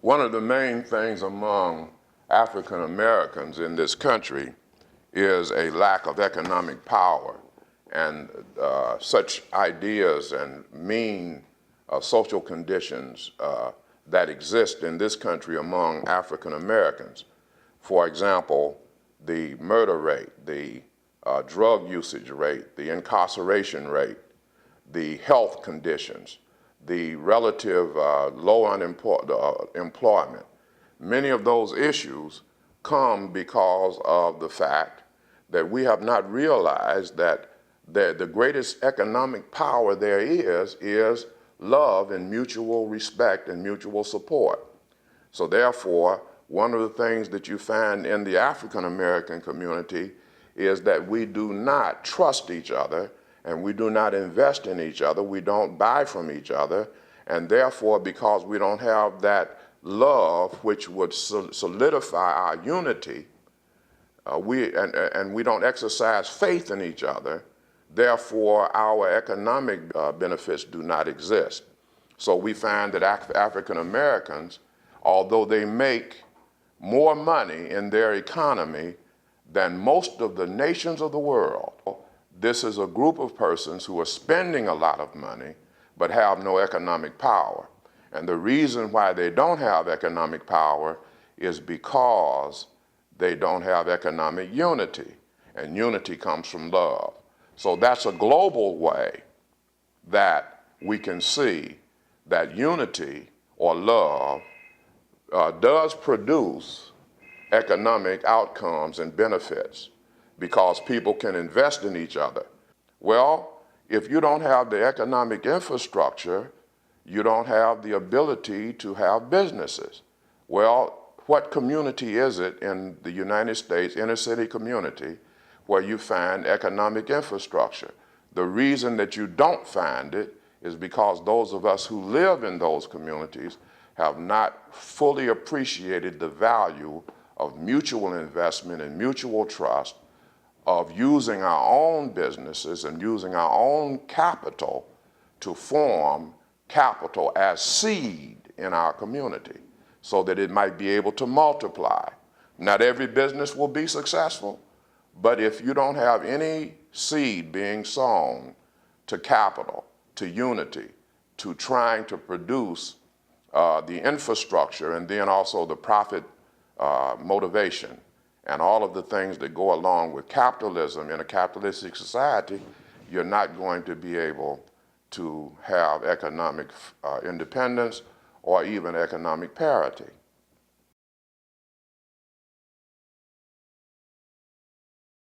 One of the main things among African Americans in this country is a lack of economic power, and such ideas and mean social conditions that exist in this country among African Americans. For example, the murder rate, the drug usage rate, the incarceration rate, the health conditions, the relative low employment. Many of those issues come because of the fact that we have not realized that the greatest economic power there is love and mutual respect and mutual support. So therefore, one of the things that you find in the African American community is that we do not trust each other, and we do not invest in each other. We don't buy from each other, and therefore, because we don't have that love which would solidify our unity, and we don't exercise faith in each other, therefore our economic benefits do not exist. So we find that African Americans, although they make more money in their economy than most of the nations of the world, this is a group of persons who are spending a lot of money but have no economic power. And the reason why they don't have economic power is because they don't have economic unity, and unity comes from love. So that's a global way that we can see that unity or love does produce economic outcomes and benefits, because people can invest in each other. Well, if you don't have the economic infrastructure, you don't have the ability to have businesses. Well, what community is it in the United States, inner city community, where you find economic infrastructure? The reason that you don't find it is because those of us who live in those communities have not fully appreciated the value of mutual investment and mutual trust, of using our own businesses and using our own capital to form capital as seed in our community so that it might be able to multiply. Not every business will be successful, but if you don't have any seed being sown to capital, to unity, to trying to produce the infrastructure and then also the profit motivation and all of the things that go along with capitalism in a capitalistic society, you're not going to be able to have economic independence or even economic parity.